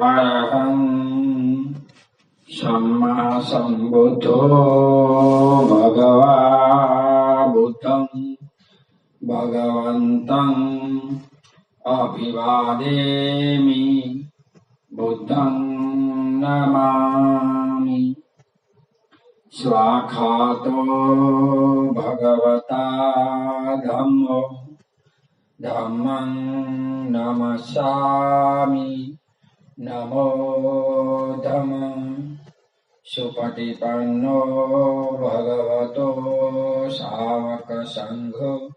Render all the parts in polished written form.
અરહં સમ્મા સંબુદ્ધો ભગવા બુદ્ધં ભગવન્तं અભિવાદેમિ બુદ્ધં નમામિ. સ્વાખાતો ભગવતા ધમ્મો ધમ્મં નમસ્સામિ. નમો ધમ્મ. સુપટિપન્નો ભગવતો સાવક સંઘો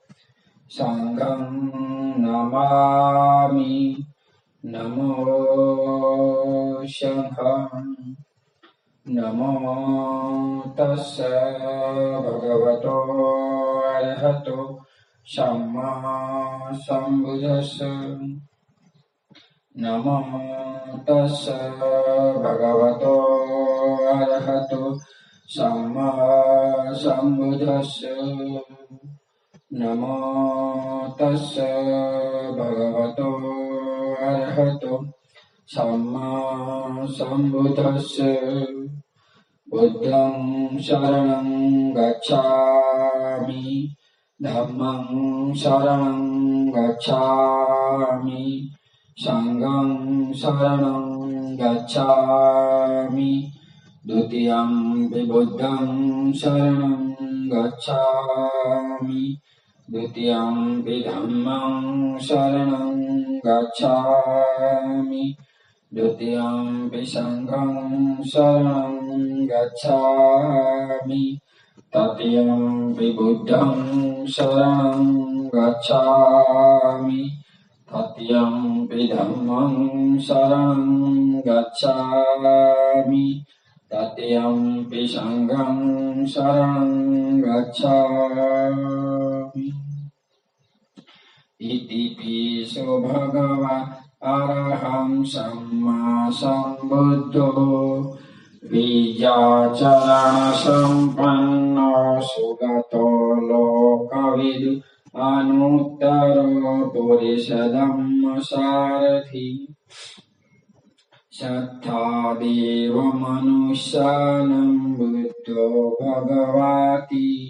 સંઘં નમામિ. નમો શંખં. નમો તસ્સ ભગવતો અરહતો સમ્મા સંબુદ્ધસ્સ. નમો તસ્સ ભગવતો અરહતો સમ્મા સંબુદ્ધસ્સ. નમો તસ્સ ભગવતો અરહતો સમ્મા સંબુદ્ધસ્સ. બુદ્ધં શરણં ગચ્છામિ. ધમ્મં શરણં ગચ્છામિ. સંઘં શરણં ગચ્છામિ. દ્વિતીયંપિ બુદ્ધં શરણં ગચ્છામિ. દ્વિતીયંપિ ધમ્મં શરણં ગચ્છામિ. દ્વિતીયંપિ સંઘં શરણં ગચ્છામિ. તૃતીયંપિ બુદ્ધં શરણં ગચ્છામિ. તૃતીયંપિ ધમ્મં શરણં ગચ્છામિ. તૃતીયંપિ સંઘં શરણં ગચ્છામિ. ઇતિ પિસો ભગવા અરહં સમ્મા સંબુદ્ધો વિજ્ઞાચરણ સંપન્નો સુગતો લોકવિદુ અનુત્તરો પુરુષ ધમ્મ સારથિ. સત્તા દેવ મનુષ્યાનં બુદ્ધો ભગવાતિ.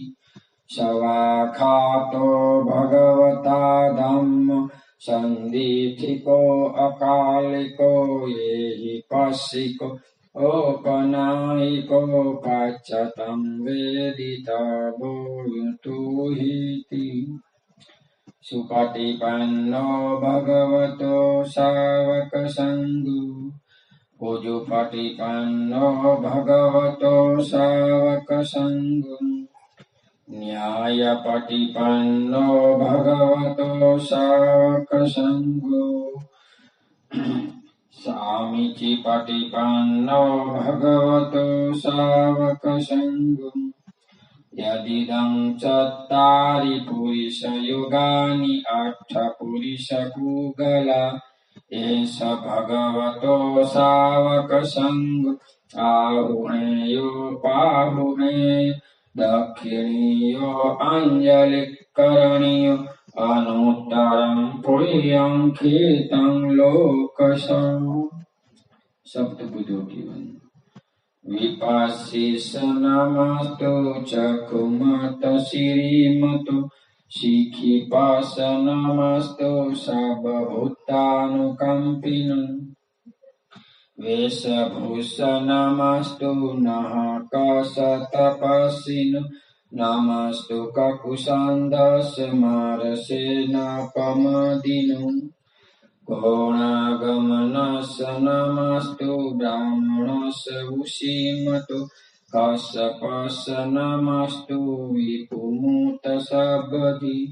સવાખાતો ભગવતા ધમ્મ સંદીઠિકો અકાલિકો યેહિ પસ્સિકો ઓપનાયિકો પાચ્યतं વેદિતા ભૂતુહિતિ. સુપટિપન્નો ભગવતો સાવક સંઘો. ઉજુપટિપન્નો ભગવતો સાવક સંઘો. ન્યાયપટિપન્નો ભગવતો સાવક સંઘો. સામીચિપટિપન્નો ભગવતો સાવક સંઘો. યદિદં ચત્તારિ પુરુષ યુગાનિ અષ્ટ પુરુષ પૂગલા એષ ભગવતો સાવક સંઘ. આહુણેયો પાહુણેય દક્ષિણીયો અંજલિ કરણીયો અનુત્તરં પુણ્યં કીર્તન લોકસં. સપ્ત બુદ્ધો જીવન. વિપાશિષ નમસ્તુ ચક્ષુમત શ્રીમતો. શિખિપાસ નમસ્તુ સર્વભૂતાનુકંપિનો. વેશભૂષ નમસ્તુ નાહકસ તપસ્વિનો. નમસ્તુ કકુસંદસ મારસેનાપમદિનો. ગૌણાગમનસ નમસ્તુ બ્રાહ્મણસ ઉષીમતો. કશ્યપસ નમસ્તુ વિપુમૂત સબધિ.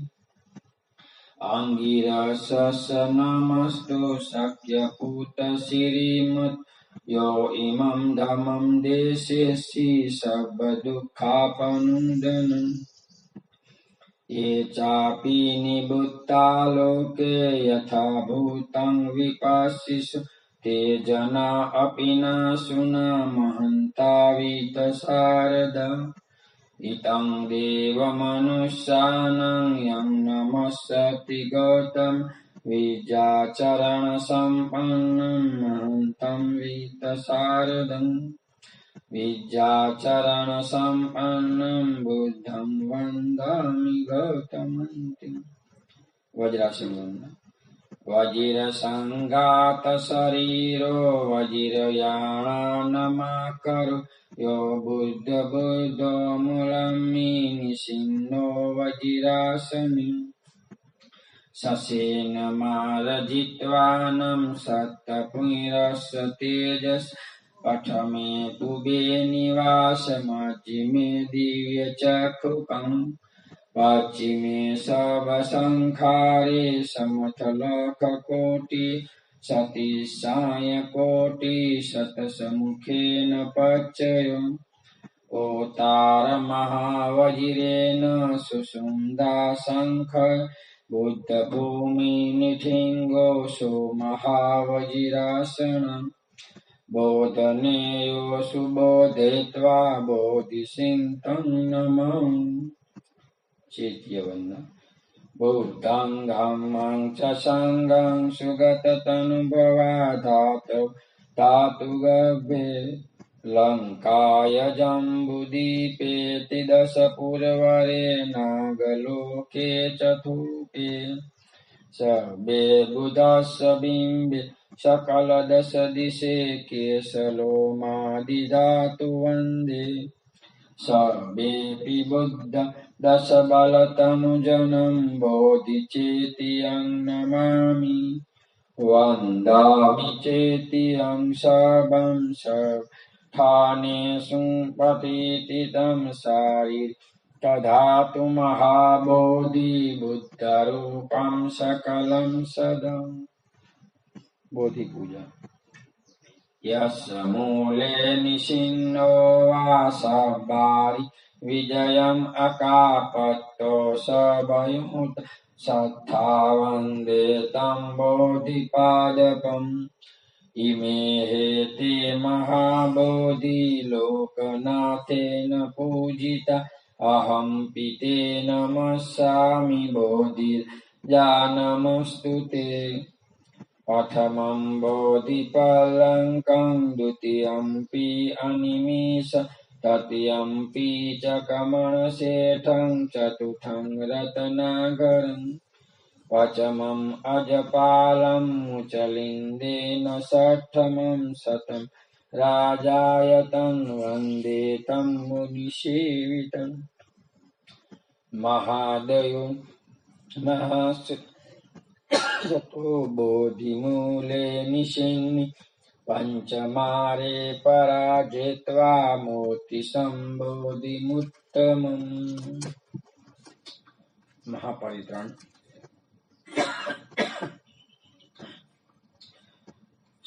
અંગિરસસ નમસ્તુ શક્યપૂત શ્રીમત. યો ઇમં ધમ્મં દેશેષી સર્વદુઃખાપનુદન. ये चापि निबुद्धा लोके यथा भूतं विपश्यिषु ते जना अपि न सुनामहन्ता वितशारदा। इतं देवमनुष्याणां यं नमस्यति गौतम विद्याचरणसम्पन्नं महन्तं वीतशारदम् विद्याचरणसम्पन्नं बुद्धं वन्दामि गौतमन्तिम्। वज्रासन वंदना। वज्रसंघात शरीरो वज्रयाणानमाकरो यो बुद्ध बुद्धो मूलम्मि निषिन्नो वज्रासनि ससेन मारजित्वानं सत्तपुरस्य तेजस् पठमे पुबे निवासमजिमे दिव्यचक्षुकम् पश्चिमे शवसंखारे समथलककोटि सतीसायकोटि शतसमुखेन पच्ययो ओतारमहावज्रेण सुषुम्ना शङ्ख बुद्धभूमिनिठिङ्गोषो महावज्रासनम् बोधनेयो सुबोधयित्वा बोधिसिन्तं नमामि। चैत्यवन्दना। बुद्धं धम्मं च सङ्घं सुगततनुभवा धातु गभे लङ्काय जम्बुदीपेति दशपुरवरे नागलोके चतुर्थे सर्वे बुधस्य बिम्बे सकलदश दिशे केशलोमादिधातु वन्दे सर्वेऽपि बुद्ध दशबलतनुजनं बोधिचेत्यं नमामि वन्दामि चेत्यं सर्वं स्थानेषु प्रतिष्ठितं शारीर तधातु महाबोधि बुद्धरूपं सकलं सदा। बोधि पूजा। यस्य मूले निषिन्नो वासवारि विजयम् अकापत्तो सभयमुत सत्था वन्दे तं बोधिपादपम् इमे हेते महाबोधि लोकनाथेन पूजिता अहं पिते नमस्यामि बोधिर्जानमस्तु ते। प्रथमं बोधिपर्यङ्कं द्वितीयंपि अनिमेष तृतीयंपि च कमलशेठं चतुर्थं रत्नाकरम् पञ्चमम् अजपालं मुचलिन्देन षष्ठमं शतं राजायतं वन्दे तं मुनिसेवितं। महादयो महश्चतो बोधिमूले निषिन्नि पंचमारे पराजित्वा मूर्ति संबोधिमुत्तमम्। महापरित्राण।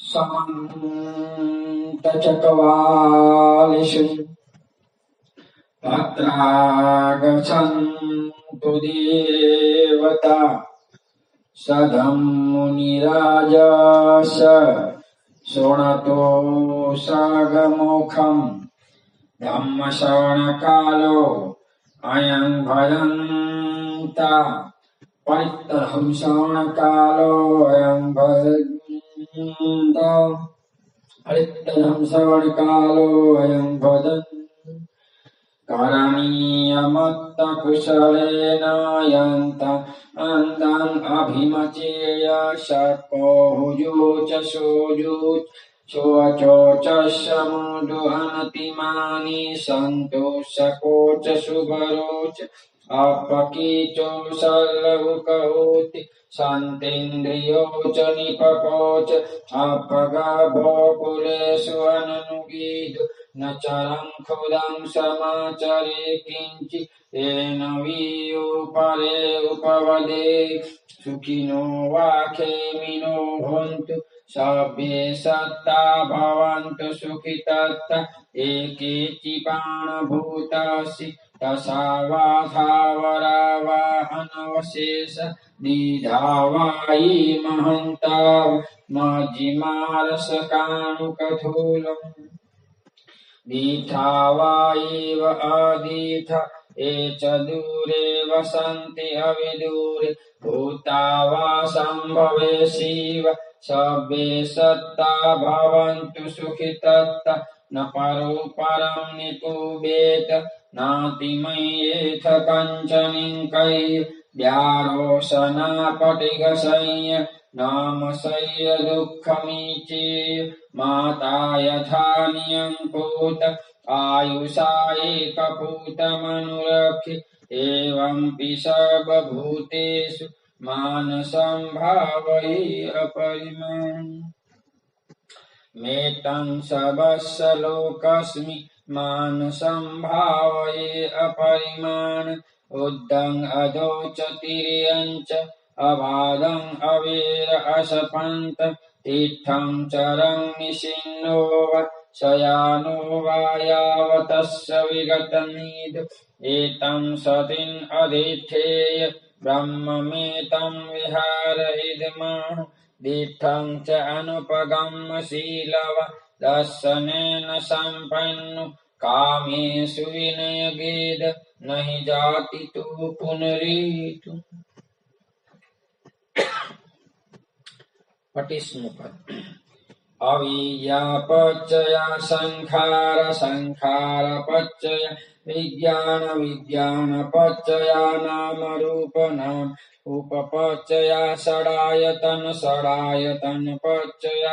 समन्तचक्रवालेषु तत्रागच्छन्तु देवता सदं मुनिराजस्य शृणोतु सागमुखं धम्मश्रवणकालो अयं भजन्ता परितरं श्रवणकालो अयं भजन्ता परितरं श्रवणकालो अयं भजन् करणीयमत्तकुशलेन यन्तम् अभिमचेय सर्पोऽहुजोच सोऽजुच सोऽचोच समुदुहनतिमानि सन्तोषकोच शुभरोच अपकीचो सल्लवुकौति शान्तेन्द्रियोच निपकोच अपगभोकुलेषु अनुगीदु न चरं खुदं समाचरे किञ्चित् येन वियुपरे उपवदे सुखिनो वा खेमिनो भवन्तु सर्वे सत्ता भवन्तु सुखितत्ता एकेति प्राणभूतासि तसावाधावरा वा अनवशेष दीधावायि महन्ता मज्जिमारसकाणुकथूलम् दीठा वा एव अदीठ ये च दूरे वसन्ति अविदूरे भूता वा सम्भवे शिव सर्वे सत्ता भवन्तु सुखितत्ता न परो परं निपुबेत नातिमय्येथ कञ्चनिङ्कैः व्यारोशनापटिगशय्य नामशय्य दुःखमीचेय माता यथा नियङ्पूत आयुषा एकपूतमनुरक्षि एवंपि सर्वभूतेषु मानसं भावयेऽपरिमाम् मेतं सर्वस्य लोकस्मि मानसं भावयेऽपरिमान् उद्धं अधो च तिर्यं च अबाधं अवेर असपन्त तीर्थं चरं निशिन्नो वा शयानो वा यावतस्य विगतनीद एतं सतिं अधिष्ठेय ब्रह्ममेतं विहारयिदमः दीर्थं च अनुपगम्यशीलव दर्शनेन सम्पन्नो कामेषु विनयगेद न हि जाति तु पुनरेतु। 25 पद अविद्यापच्चय संखार संखार पच्चय विज्ञान विज्ञानपच्चय नाम रूप नाम उपपच्चय षडायतन षडायतन पच्चय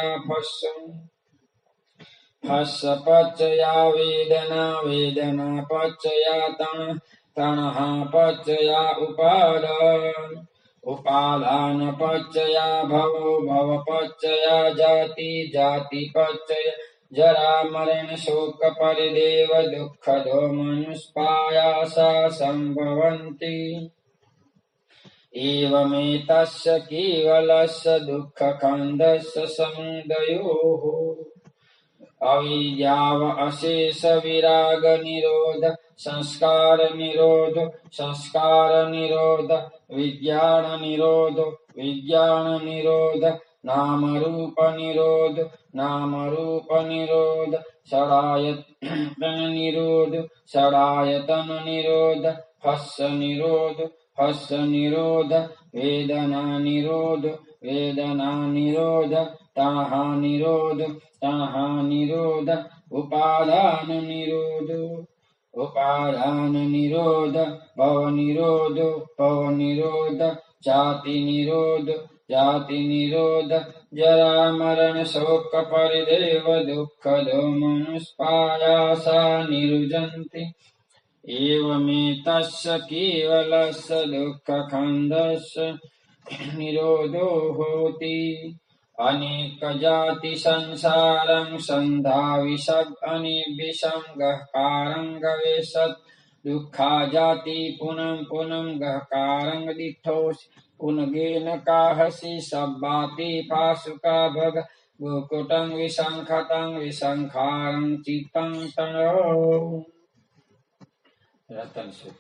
भस्सपच्चय वेदना वेदना पच्चय तण तणः पच्चय उपादान उपादान पच्चय भवो भव पच्चय जाति जाति पच्चय जरा मरण शोक परिदेव दुःखदो मनुष्पायासा संभवन्ति एवमेतस्य केवलस्य दुःखखण्डस्य समुदयोः अविद्याव अशेष विराग निरोध संस्कार निरोध विज्ञान निरोध नाम रूप निरोध षडायतन निरोध हस्य निरोध वेदना निरोध तणः निरोध उपादान निरोध भव निरोध जाति निरोध जरा मरण शोक परिदेव दुःखदो मनुष्पायासा निरुजन्ति एवमेतस्य केवलस्य दुःखखण्डस्य निरोधो होति अनेक जाति संसारं सन्धाविषग् अनिर्विषं गहकारं गवेषत् दुःखा जाति पुनं गहकारं दिठोषि पुनगेन काहसि सब्बाति पाशुका भग गोकुटं विशंखारं चित्तं तणो रतन सुख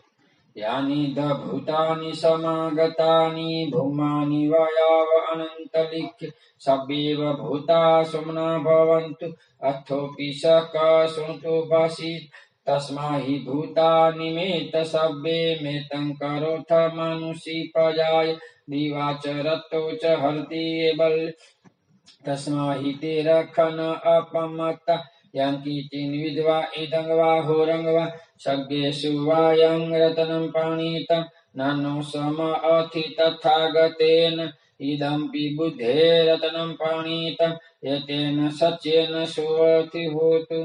यानि भूतानि समागतानि भूमानि वायाव अनन्तलिख्य सब्बेव भूता सुम्ना भवन्तु अथोऽपि स कसृणुतो भासीत् तस्मा हि भूतानि मेत सब्बे मेतं करोथ मनुषी प्रजाय दिवा च रतो च हरति बल तस्मा हि ते रखन अपमत्ता यंकीचिन विद्वा इदं वा होरं वा सज्ञेषु वायं रत्नं पाणितं ननो सम अथि तथागतेन इदंपि बुद्धे रत्नं पाणितं एतेन सच्चेन सुअथि होतु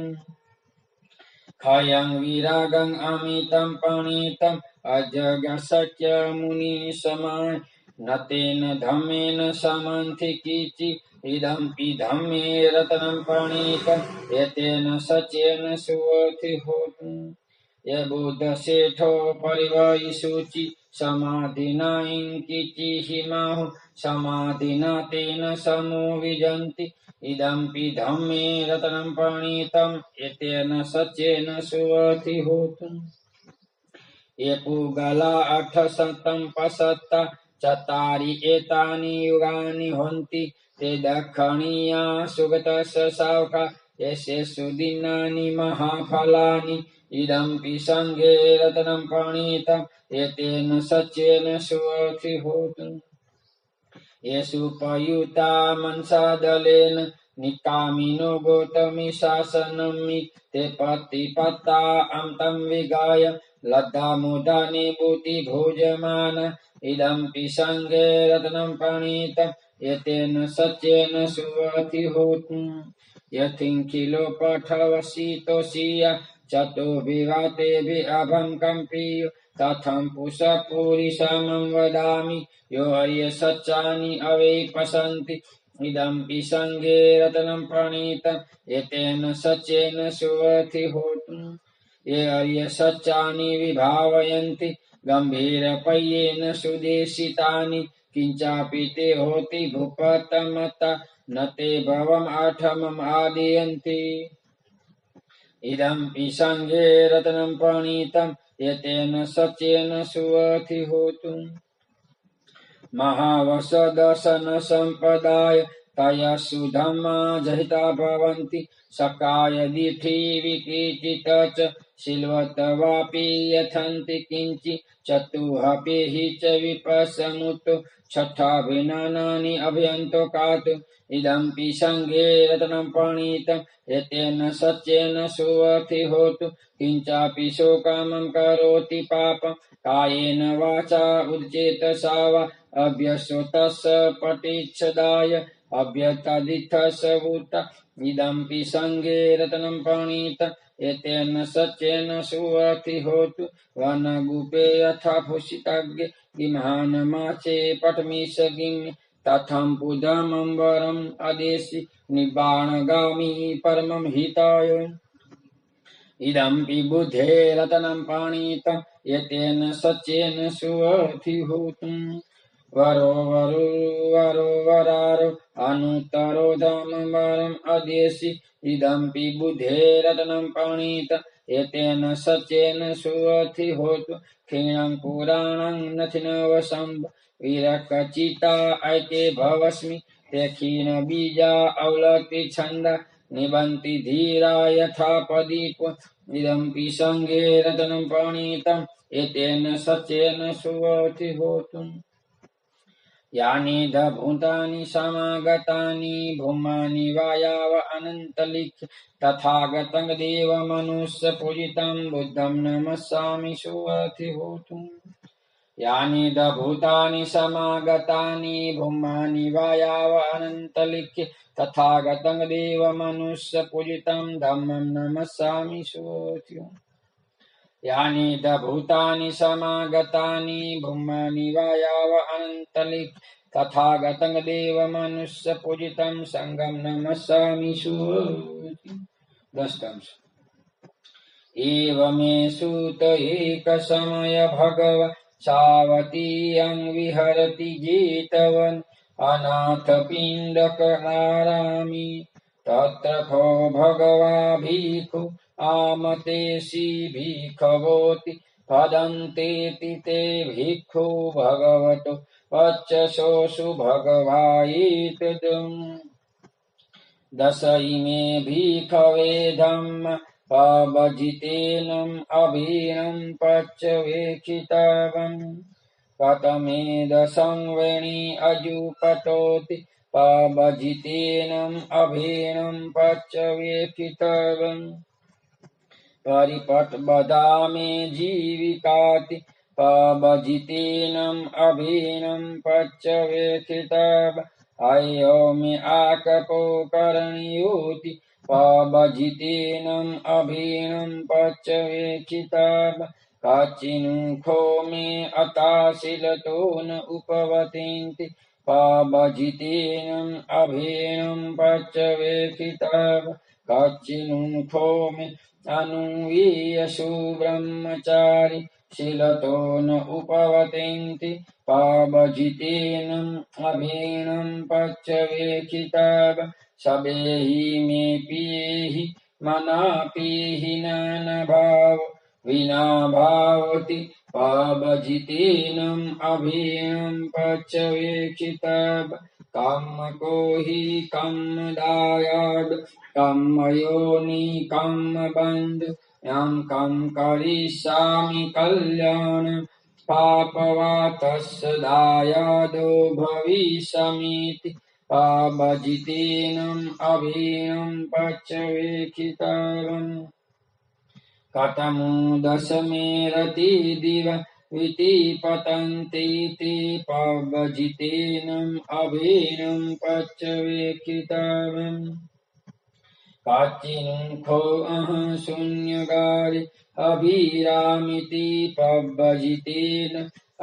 खयं विरागं अमितं पाणितं अजगसच्च मुनि समाय न तेन धम्मेन समन्थि किचि इदंपि धम्मे रत्नं पाणितं एतेन सच्चेन सुअथि होतु ये बुद्ध सेठो परिवयि शुचि समाधिना इंकिचि हिमाहु समाधिना तेन समो विजन्ति इदंपि धम्मे रत्नं पाणितं एतेन सच्चेन सुअथि होतु ये पुगला 870 चतारि एतानि युगानि हन्ति ते दक्षिणीया सुगतस्य शावका येषु दिनानि महाफलानि इदम्पि सङ्घे रत्नं प्रणीतम् एतेन सच्चेन सुअतिहोतु येषुपयुता मनसा दलेन निकामिनो गौतमी शासनमि ते पतिपत्ता तं विगाय लब्धा मुदानि भूति भोजमान इदम्पि सङ्घे रत्नं प्रणीतम् एतेन सच्चेन सुअतिहोतु यथिङ्किलो पठवसितोषिया चतुर्विवातेभिरभं कम्पीयो तथं पुषपुरीशमं वदामि यो अर्य सच्चानि अवैपसन्ति इदम्पि सङ्घे रत्नं प्रणीतम् एतेन सच्चेन सुअतिहोतु ये अर्य सच्चानि विभावयन्ति गम्भीरपय्येन सुदेशितानि किञ्चापि ते होति भूपतमता न ते भवम् आठमम् आदयन्ति इदम्पि सङ्घे रत्नं प्रणीतम् एतेन सच्चेन सुअतिहोतु महावसदर्शन सम्पदाय तया सुधम्मा जहिता भवन्ति सकाय दीठी विकीर्तित च शिल्वतवापि यथन्ति किञ्चि चतुःपि हि च विपसमुतो छठाभिनानानि अभ्यन्तो कातु इदम्पि सङ्घे रत्नं प्रणीतम् एतेन सच्चेन सुअतिहोतु किञ्चापि शोकामं करोति पापं कायेन वाचा उच्चेतसा वा अभ्यसोतस्य पटिच्छदाय अभ्यतदितसवुत इदम्पि सङ्घे रत्नं प्रणीतम् एतेन सच्चेन सुअतिहोतु वनगुपे यथा भूषितज्ञे गिम्हानमाचे पटमीशगिम्नि तथं बुधमम्बरम् अदेशि निब्बाणगामी परमं हिताय इदम्पि बुद्धे रत्नं प्रणीतम् एतेन सच्चेन सुअतिहोतु वरो वरारो अनुत्तरो धामवरम् अदेशि इदम्पि बुद्धे रत्नं प्रणीतम् एतेन सच्चेन सुअतिहोतु क्षीणं पुराणं नथिनवशम्ब विरकचिता ऐके भवस्मि ते क्षीणबीजा अवलति छन्दा निबन्ति धीरा यथा प्रदीप इदम्पि सङ्घे रत्नं प्रणीतम् एतेन सच्चेन सुअतिहोतु यानि भूतानि समागतानि भूमानि वायाव अनन्तलिख्य तथागतं देवमनुष्यपूजितं बुद्धं नमस्सामि सुअतिहोतु यानि भूतानि समागतानि भूमानि वायाव अनन्तलिख्य तथागतं देवमनुष्यपूजितं धम्मं नमस्सामि सुअतिहोतु यानि भूतानि समागतानि भूमानि वायाव अनन्तलिख्य तथागतं देवमनुष्यपूजितं सङ्घं नमस्सामि सुअतिहोतु दष्टांश एवमे सूत एकसमय भगव सावतीयं विहरति जेतवन् अनाथपिण्डकनारामि तत्र खो भगवा भिक्खु आमतेसि भिक्खवोति पदन्तेति ते भिक्खु भगवतो वचसोऽसु भगवायेतदम् दश इमे भिक्खवे धम्म पभजितेनम् अभीनं पच्चवेक्षितवन् कथमेदसंवेणी अजुपतोति पभजितेनम् अभीनं पच्चवेक्षितवन् परिपट्बदामे जीविकाति पभजितेनम् अभीनं पच्चवेक्षितवन् अयो मे आकपो करणीयोति पभजितेनम् अभीनं पच्चवेक्षितवन् काचिनुखो मे अताशिलतो न उपवतिन्ति पभजितेनम् अभीनं पच्चवेक्षितवन् काचिनुखो मे अनुवीयसु ब्रह्मचारि शिलतो न उपवतिन्ति पभजितेनम् अभीनं पच्चवेक्षितवन् सबेहि मे पियेहि मनापिहि नानभाव विना भावति पभजितेनम् अभीनं पच्चवेक्षितवन् कामको हि कामदायाद् कामयोनि कामबन्धु यं कं करिष्यामि कल्याण पापवा तस्य दायादो भविष्यामीति पापजितेनम् अभीनं पच्यवेक्षितव्यम् कथमु दशमे रतिदिव इति पतन्तीति पापजितेनम् अभीनं पच्यवेक्षितव्यम् काचिनुखो शून्यगारि अभिरामिति पब्बजितेन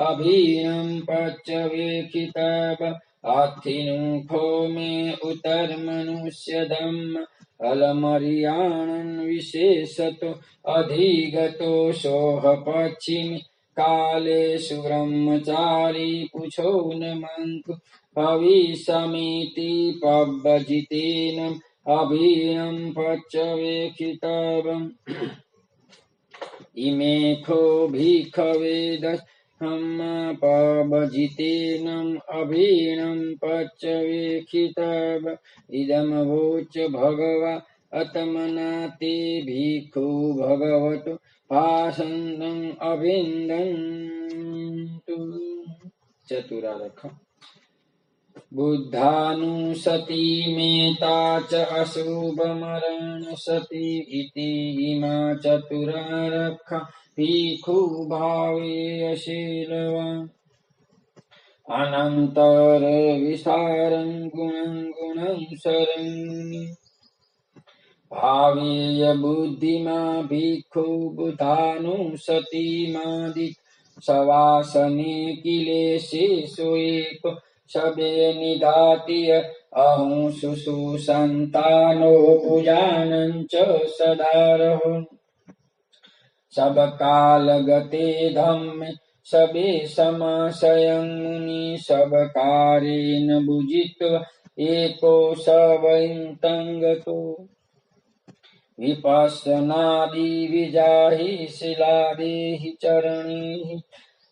अभीनं पच्यवेक्षितव्य आथिनुखो मे उतर्मनुष्यधम्म अलमर्याणन् विशेषतो अधिगतो सोह पश्चिमे कालेषु ब्रह्मचारी पुछो न मङ्कु भविष्यामीति पब्बजितेन अभीनं पच्यवेक्षितव्यम् इमे खो भिक्खवेदहम्मपभजितेनम् अभीनं पच्यवेक्षितव्य इदमवोच भगवा अतमना ते भिक्खु भगवतो भाषन्तम् अभिन्दन्तु चतुरार्थ बुद्धानुसती मेता च अशुभमरणसती इति इमा चतुरारक्षा भिक्खुभावेयशीलवान् अनन्तरविसारं गुणं गुणंसरन् भावेय बुद्धिमा भिक्खु बुद्धानुसती मादि सवासने किलेशेषु एको सबे निदाति अहं सुसंतानो पूजानं च सदारहो सब काल गते धम्मे सबे समाशयं मुनि सब कारेण बुझित्वा एको सवैतंगतो विपश्यनादि विजाहि शिलादेहि चरणेहि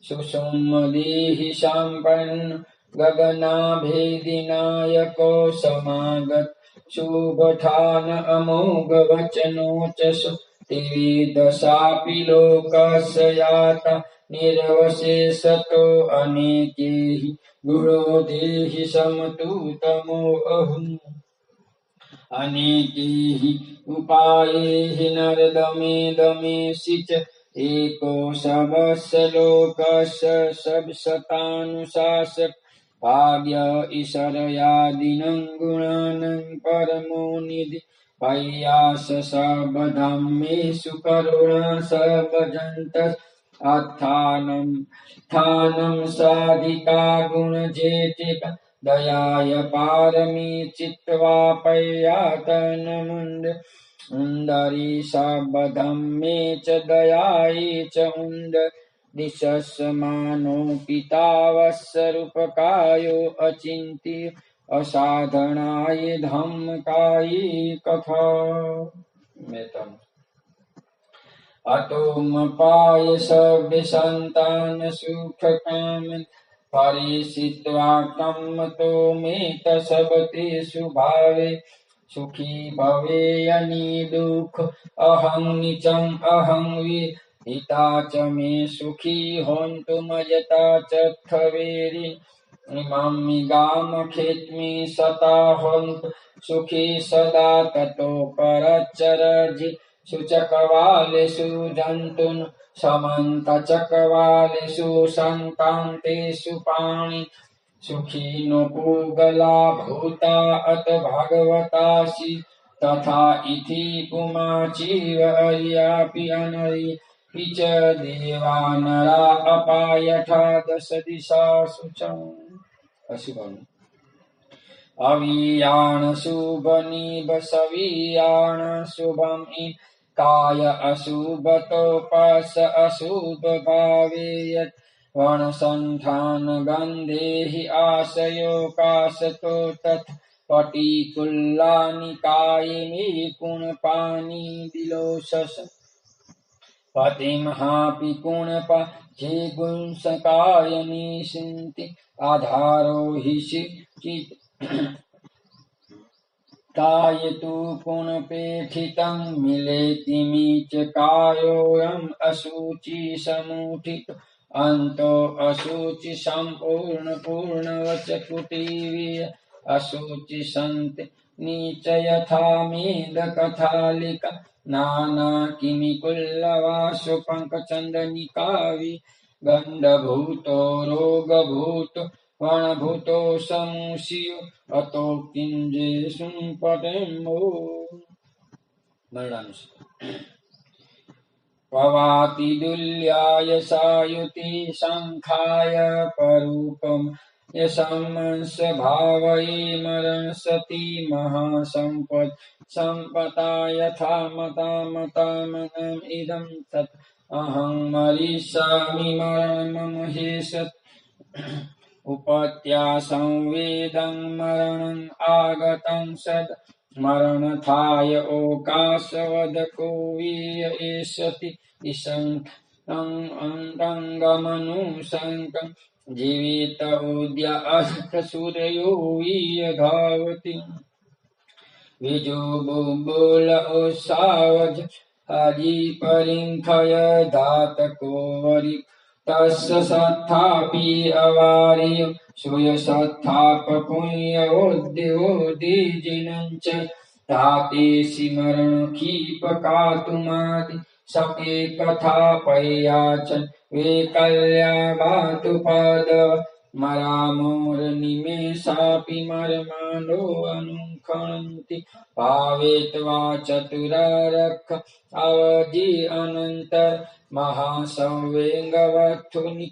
सुषुम्नदेहि सम्पन्न गगनाभेदिनायको समागत शुभठान अमोघ वचनोचसु त्रिविधशापि लोकस्य याता निरवशेषतो अनेकेहि गुणोदेहि समतुतमो अहम् अनेकेहि उपायैहि नरदमे दमेसि च एको सबस्य लोकस्य सबशतानुशासक भाग्य ईश्वरयादिनं गुणानं परमो निधि पय्यास सर्वधम्मेषु करुणा सर्वजन्तः स्थानं साधिका गुणजेतिका दयाय पारमी चित्वा पय्यातनमुण्ड उन्दरी सर्वधम्मे च दयायै च उन्द दिशस्मानो पितावस्य रूपकायो अचिन्त्य असाधनाय धम्मकाये कथा अतोमपाय सव्यसन्तान सुखकाम परिषित्वा कम्मतो मेत सबतेषु भावे सुखी भवेयनि दुःख अहं नीचं अहं विहिता च मे सुखी होन्तु मयता च थवेरि इमं गामखेत्मि सता होन्तु सुखी सदा ततो परचरजि सुचकवालेषु जन्तून् समन्तचकवालेषु सन्तान्तेषु पाणि सुखिनो पूगला भूता अत भगवतासि तथा इति पुमाचीव अर्यापि अनरि च देवा नरा अपायठा दश दिशासु च अशुभम् अवीयान शुभनिभ सवीयान शुभम् काय अशुभतो पस अशुभ भावे यत् वर्णसन्धान गन्धेहि आशयो काशतो तत् पटिकुल्लानि कायिनी कुणपानि दिलोषस पतिमहापि कुणपा जे गुंसकायनि सिन्ति आधारो हि चित् कायतु पुनपेठितं मिलेतिमि च कायोऽयम् अशुचि समुठितो अन्तो अशुचि सम्पूर्ण पूर्णवच कुटीवीय अशुचि सन्ति नीच यथा मेदकथालिका नाना किमिकुल्लवासु पङ्कचन्दनिकावि गन्धभूतो रोगभूतो वनभूतो समुषियो अतो किञ्जेषु पटेम्बो पवाति दुल्याय सायुति शङ्खाय परूपं यशंस भावये मरण सति महासम्पत् सम्पता यथा मता मतामनम् इदं तत् अहं मरिष्यामि मरणं हेषत् उपत्यासंवेदं मरणम् आगतं सद् मरणथाय ओकाशवदको वीय एषति इसङ्गमनुशङ्कं जीवित उद्या अष्टसूर्यो वीय धावति विजुबुबुल उषावज हरिपरिङ्खय धातको वरि तस्य सत्थापि अवार्य सूयसत्थापपुण्योद्योदिजिनं च धाते स्मरणखीपकातुमादि सके कथापयाचन् वैकल्यावातुपादव मरामोरनिमेषापि मर्माणो अनुखन्ति भावेत वा चतुरारक्ष अवधि अनन्तर महासंवेगवत्थुनि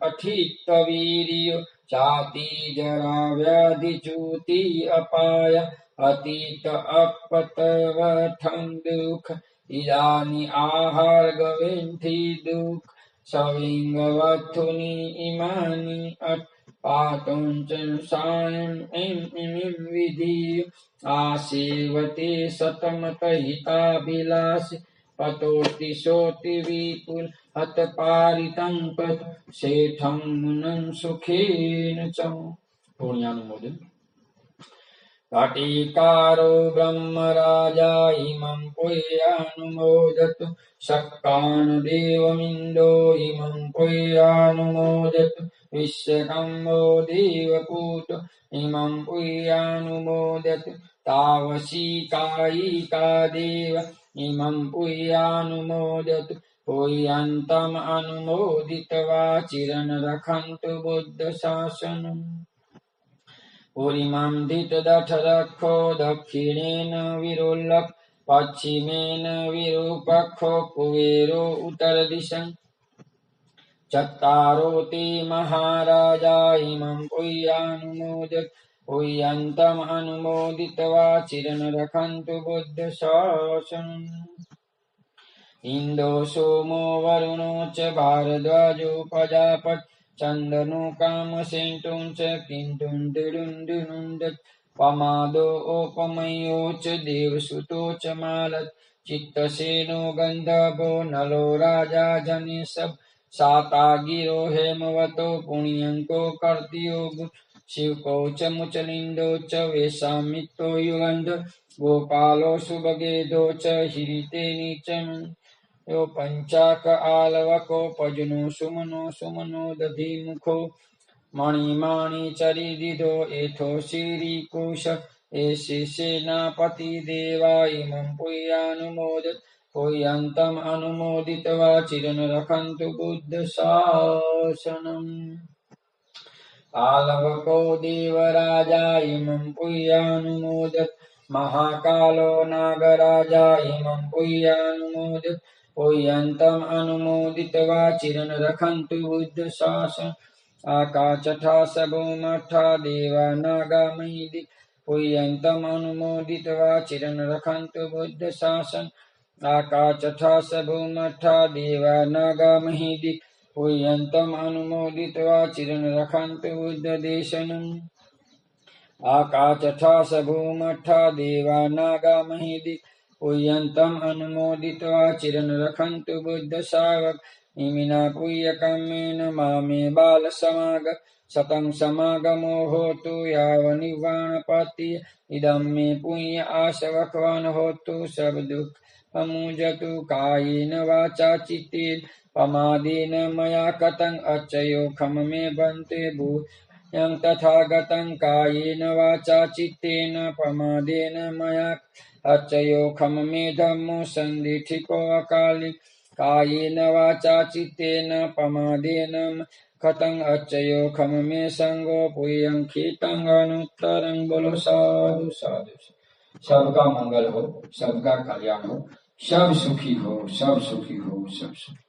अठित्वीर्यो जाति जरा व्याधि च्युति अपाय अतीत अपतवथं दुःख इदानी आहार गवेन्ति दुःख सविङ्गवत्थुनि इमानि पातुञ्च सायम् इमिं विधीय आसेवते सतमतहिताभिलाषि पतोति सोति विपुल हतपारितं पद शेठं मुनं सुखेन च पुण्यानुमोदन घटिकारो ब्रह्मराजा इमं पुण्यानुमोदतु शक्कानुदेवमिन्दो इमं पुण्यानुमोदतु विश्वकर्मो देवपूतो इमं पुण्यानुमोदतु तावसीकायिका देव इमं पुण्यानुमोदतु पुण्यन्तम् अनुमोदित्वा चिरं रक्षन्तु बुद्धशासनम् पूर्णिमां धितदठरक्षो दक्षिणेन विरोल्लक् पश्चिमेन विरूपक्षो कुबेरो उत्तरदिशं चत्वारो ते महाराजा इमं पुण्यानुमोदतु पुण्यन्तम् अनुमोदित्वा चिरं रक्षन्तु बुद्धशासनम् इन्दो सोमो वरुणो च भारद्वाजो प्रजापति चन्दनो कामसेन्तुं च किन्तुं दिडुन्दुनुन्दत् पमादो ओपमयो च देवसुतो च मालत् चित्तसेनो गन्धर्वो नलो राजा जनेशव सातागिरो हेमवतो पुण्यङ्को कर्दियो शिवको च मुचलिन्दो च वेशामित्तो युगन्ध गोपालो सुभगेदो च हिरितेनि च यो पञ्चाक आलवको पजनो सुमनो दधिमुखो मणिमाणि चरिदिधो एथो श्रीकुश एषि सेनापति देवा इमं पुण्यानुमोदत् पुण्यन्तम् अनुमोदित्वा चिरं रक्षन्तु बुद्धशासनम् आलवको देवराजा इमं पुण्यानुमोदत् महाकालो नागराजा इमं पुण्यानुमोदत् पुण्यन्तम् अनुमोदित्वा चिरं रक्षन्तु बुद्धशासनम् आकाशथा सबोमठा देवा नागामयि पुण्यन्तम् अनुमोदित्वा चिरं रक्षन्तु बुद्धशासनम् आकाशथा सबोमठा देवा नागामयि पुण्यन्तम् अनुमोदित्वा चिरं रक्षन्तु बुद्धदेशनम् आकाशथा सबोमठा देवा नागामयि पुण्यन्तम् अनुमोदित्वा चिरं रक्षन्तु बुद्धशावक इमिना पुण्यकर्मेण मामे बालसमाग सतं समागमो होतु यावनिर्वाणपति इदं मे पुण्य आशवक्वान् होतु सब दुःख अमुजतु कायेन वाचा चित्ते प्रमादेन मया कथं अचयो खम मे बन्ते भूयं तथा गतं कायेन वाचा चित्तेन प्रमादेन मया अचयो खम मे धम्मो सन्दिठिको अकालि कायेन वाचा चित्तेन प्रमादेन कथं अचयो खम मे संगो पुयं खीतं अनुत्तरं बोलो साधु साधु। सबका मंगल हो, सबका कल्याण हो, सब सुखी हो, सब सुखी हो, सब सुखी।